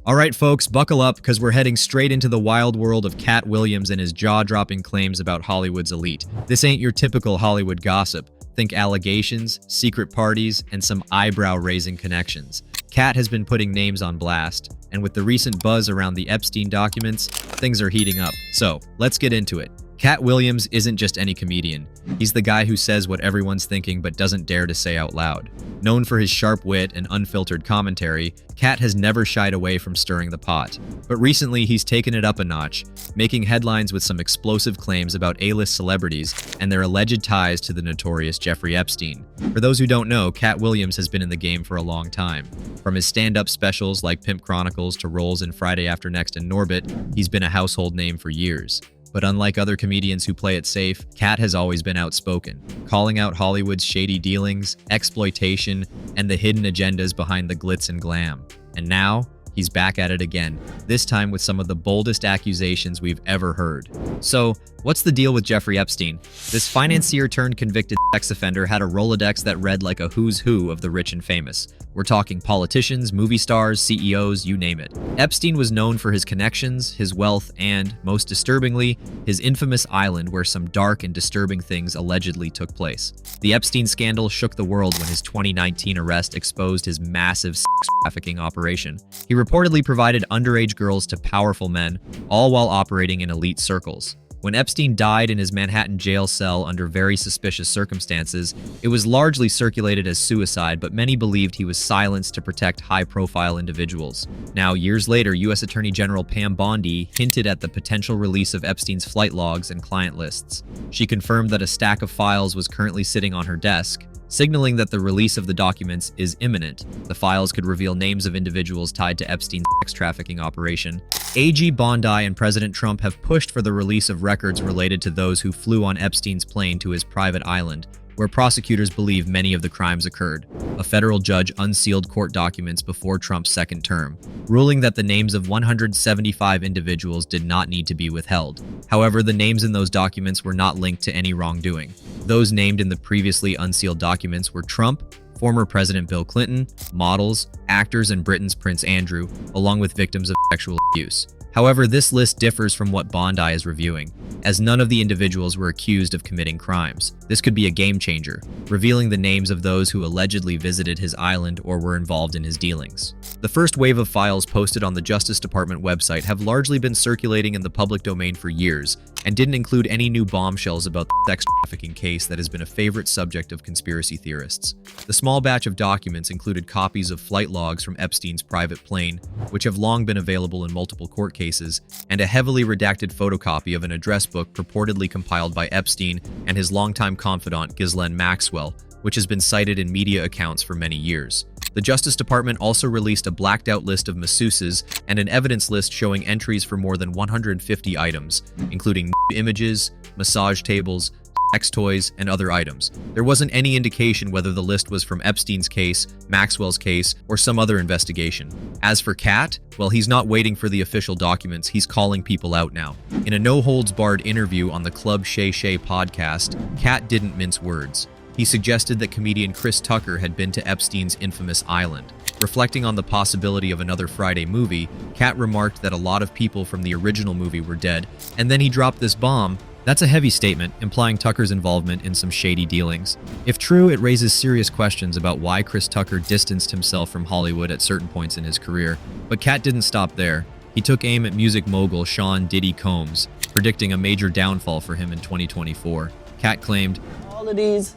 Alright folks, buckle up because we're heading straight into the wild world of Katt Williams and his jaw-dropping claims about Hollywood's elite. This ain't your typical Hollywood gossip. Think allegations, secret parties, and some eyebrow-raising connections. Katt has been putting names on blast, and with the recent buzz around the Epstein documents, things are heating up. So, let's get into it. Katt Williams isn't just any comedian. He's the guy who says what everyone's thinking but doesn't dare to say out loud. Known for his sharp wit and unfiltered commentary, Katt has never shied away from stirring the pot. But recently, he's taken it up a notch, making headlines with some explosive claims about A-list celebrities and their alleged ties to the notorious Jeffrey Epstein. For those who don't know, Katt Williams has been in the game for a long time. From his stand-up specials like Pimp Chronicles to roles in Friday After Next and Norbit, he's been a household name for years. But unlike other comedians who play it safe, Katt has always been outspoken, calling out Hollywood's shady dealings, exploitation, and the hidden agendas behind the glitz and glam. And now, he's back at it again, this time with some of the boldest accusations we've ever heard. So, what's the deal with Jeffrey Epstein? This financier-turned-convicted sex offender had a Rolodex that read like a who's who of the rich and famous. We're talking politicians, movie stars, CEOs, you name it. Epstein was known for his connections, his wealth, and, most disturbingly, his infamous island where some dark and disturbing things allegedly took place. The Epstein scandal shook the world when his 2019 arrest exposed his massive sex trafficking operation. He reportedly provided underage girls to powerful men, all while operating in elite circles. When Epstein died in his Manhattan jail cell under very suspicious circumstances, it was largely circulated as suicide, but many believed he was silenced to protect high-profile individuals. Now, years later, U.S. Attorney General Pam Bondi hinted at the potential release of Epstein's flight logs and client lists. She confirmed that a stack of files was currently sitting on her desk, signaling that the release of the documents is imminent. The files could reveal names of individuals tied to Epstein's sex trafficking operation. AG Bondi and President Trump have pushed for the release of records related to those who flew on Epstein's plane to his private island, where prosecutors believe many of the crimes occurred. A federal judge unsealed court documents before Trump's second term, ruling that the names of 175 individuals did not need to be withheld. However, the names in those documents were not linked to any wrongdoing. Those named in the previously unsealed documents were Trump, former President Bill Clinton, models, actors, and Britain's Prince Andrew, along with victims of sexual abuse. However, this list differs from what Bondi is reviewing, as none of the individuals were accused of committing crimes. This could be a game changer, revealing the names of those who allegedly visited his island or were involved in his dealings. The first wave of files posted on the Justice Department website have largely been circulating in the public domain for years, and didn't include any new bombshells about the sex trafficking case that has been a favorite subject of conspiracy theorists. The small batch of documents included copies of flight logs from Epstein's private plane, which have long been available in multiple court cases, and a heavily redacted photocopy of an address book purportedly compiled by Epstein and his longtime confidant Ghislaine Maxwell, which has been cited in media accounts for many years. The Justice Department also released a blacked-out list of masseuses and an evidence list showing entries for more than 150 items, including images, massage tables, sex toys, and other items. There wasn't any indication whether the list was from Epstein's case, Maxwell's case, or some other investigation. As for Katt, well, he's not waiting for the official documents, he's calling people out now. In a no-holds-barred interview on the Club Shay Shay podcast, Katt didn't mince words. He suggested that comedian Chris Tucker had been to Epstein's infamous island. Reflecting on the possibility of another Friday movie, Katt remarked that a lot of people from the original movie were dead, and then he dropped this bomb. That's a heavy statement, implying Tucker's involvement in some shady dealings. If true, it raises serious questions about why Chris Tucker distanced himself from Hollywood at certain points in his career. But Katt didn't stop there. He took aim at music mogul Sean Diddy Combs, predicting a major downfall for him in 2024. Katt claimed, all of these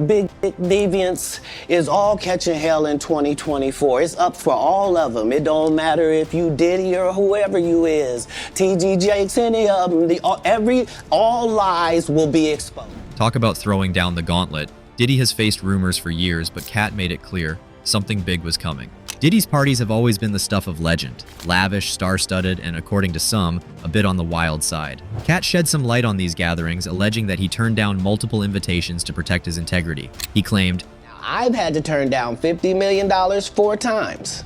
big deviants is all catching hell in 2024. It's up for all of them. It don't matter if you Diddy or whoever you is. TG Jakes, any of them. All lies will be exposed. Talk about throwing down the gauntlet. Diddy has faced rumors for years, but Katt made it clear something big was coming. Diddy's parties have always been the stuff of legend, lavish, star-studded, and according to some, a bit on the wild side. Katt shed some light on these gatherings, alleging that he turned down multiple invitations to protect his integrity. He claimed, I've had to turn down $50 million 4 times.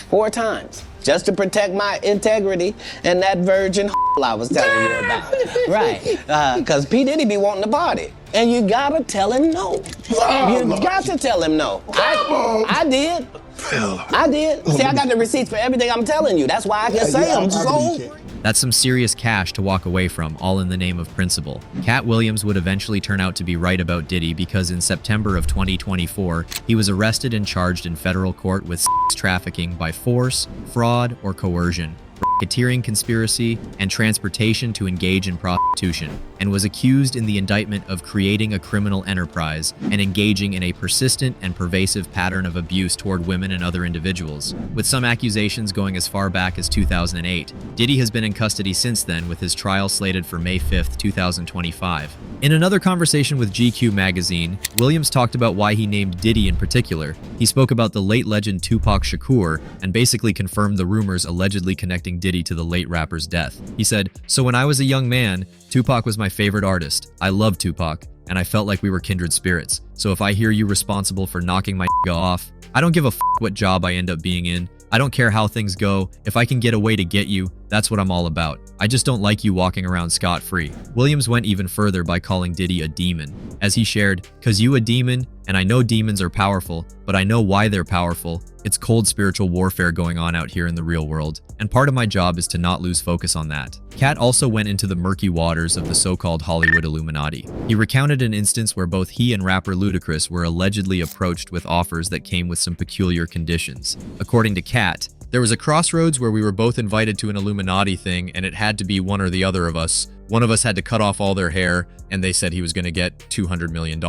4 times. Just to protect my integrity and that virgin I was telling you about. Right. Because P. Diddy be wanting to party. And you gotta tell him no. You got to tell him no. I did. I did. See, I got the receipts for everything I'm telling you. That's why I can say I'm so. That's some serious cash to walk away from, all in the name of principle. Katt Williams would eventually turn out to be right about Diddy because in September of 2024, he was arrested and charged in federal court with sex trafficking by force, fraud, or coercion, racketeering conspiracy, and transportation to engage in prostitution, and was accused in the indictment of creating a criminal enterprise and engaging in a persistent and pervasive pattern of abuse toward women and other individuals, with some accusations going as far back as 2008. Diddy has been in custody since then, with his trial slated for May 5th, 2025. In another conversation with GQ magazine, Williams talked about why he named Diddy in particular. He spoke about the late legend Tupac Shakur and basically confirmed the rumors allegedly connecting Diddy to the late rapper's death. He said, "So when I was a young man, Tupac was my favorite artist. I loved Tupac, and I felt like we were kindred spirits. So if I hear you responsible for knocking my off, I don't give a what job I end up being in. I don't care how things go. If I can get a way to get you, that's what I'm all about. I just don't like you walking around scot-free." Williams went even further by calling Diddy a demon. As he shared, "'Cause you a demon, and I know demons are powerful, but I know why they're powerful. It's cold spiritual warfare going on out here in the real world, and part of my job is to not lose focus on that." Katt also went into the murky waters of the so-called Hollywood Illuminati. He recounted an instance where both he and rapper Ludacris were allegedly approached with offers that came with some peculiar conditions. According to Katt, "There was a crossroads where we were both invited to an Illuminati thing, and it had to be one or the other of us. One of us had to cut off all their hair, and they said he was going to get $200 million.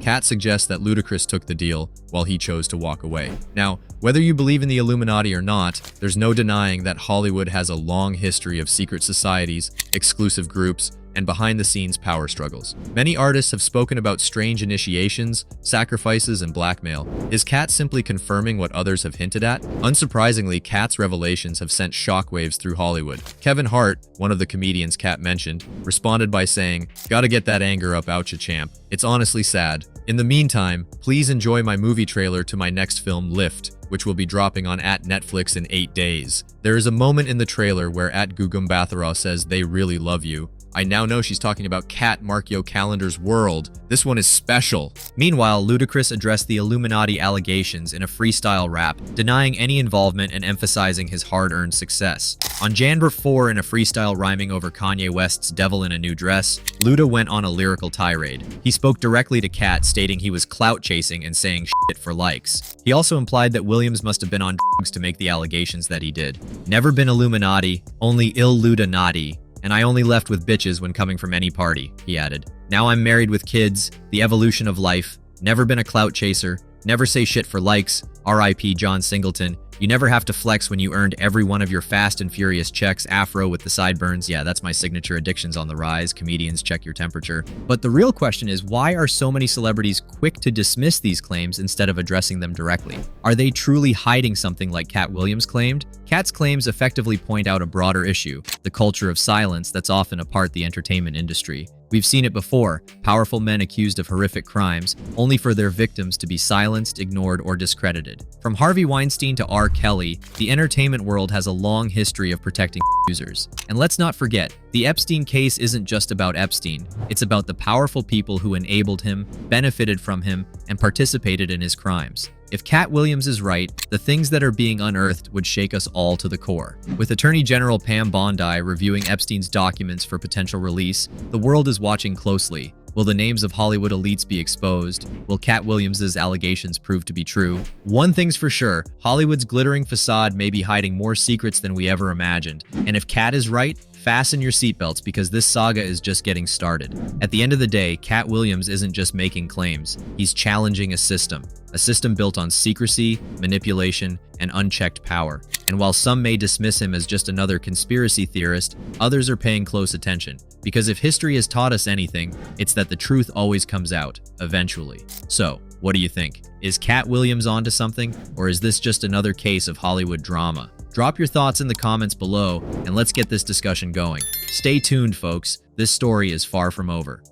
Katt suggests that Ludacris took the deal, while he chose to walk away. Now, whether you believe in the Illuminati or not, there's no denying that Hollywood has a long history of secret societies, exclusive groups, and behind-the-scenes power struggles. Many artists have spoken about strange initiations, sacrifices, and blackmail. Is Katt simply confirming what others have hinted at? Unsurprisingly, Katt's revelations have sent shockwaves through Hollywood. Kevin Hart, one of the comedians Katt mentioned, responded by saying, "Gotta get that anger up, oucha champ. It's honestly sad. In the meantime, please enjoy my movie trailer to my next film, Lift, which will be dropping on @Netflix in 8 days. There is a moment in the trailer where @Gugum says they really love you. I now know she's talking about Katt Markio Calendar's world. This one is special." Meanwhile, Ludacris addressed the Illuminati allegations in a freestyle rap, denying any involvement and emphasizing his hard-earned success. On January 4, in a freestyle rhyming over Kanye West's Devil in a New Dress, Luda went on a lyrical tirade. He spoke directly to Katt, stating he was clout chasing and saying shit for likes. He also implied that Williams must have been on drugs to make the allegations that he did. "Never been Illuminati, only ill Luda naughty. And I only left with bitches when coming from any party," he added. "Now I'm married with kids, the evolution of life, never been a clout chaser, never say shit for likes, RIP John Singleton. You never have to flex when you earned every one of your fast and furious checks, afro with the sideburns. Yeah, that's my signature. Addictions on the rise. Comedians, check your temperature." But the real question is, why are so many celebrities quick to dismiss these claims instead of addressing them directly? Are they truly hiding something like Katt Williams claimed? Katt's claims effectively point out a broader issue, the culture of silence that's often a part of the entertainment industry. We've seen it before, powerful men accused of horrific crimes, only for their victims to be silenced, ignored, or discredited. From Harvey Weinstein to R. Kelly, the entertainment world has a long history of protecting users. And let's not forget, the Epstein case isn't just about Epstein. It's about the powerful people who enabled him, benefited from him, and participated in his crimes. If Katt Williams is right, the things that are being unearthed would shake us all to the core. With Attorney General Pam Bondi reviewing Epstein's documents for potential release, the world is watching closely. Will the names of Hollywood elites be exposed? Will Katt Williams' allegations prove to be true? One thing's for sure, Hollywood's glittering facade may be hiding more secrets than we ever imagined. And if Katt is right, fasten your seatbelts because this saga is just getting started. At the end of the day, Katt Williams isn't just making claims, he's challenging a system built on secrecy, manipulation, and unchecked power. And while some may dismiss him as just another conspiracy theorist, others are paying close attention. Because if history has taught us anything, it's that the truth always comes out, eventually. So, what do you think? Is Katt Williams onto something, or is this just another case of Hollywood drama? Drop your thoughts in the comments below, and let's get this discussion going. Stay tuned, folks. This story is far from over.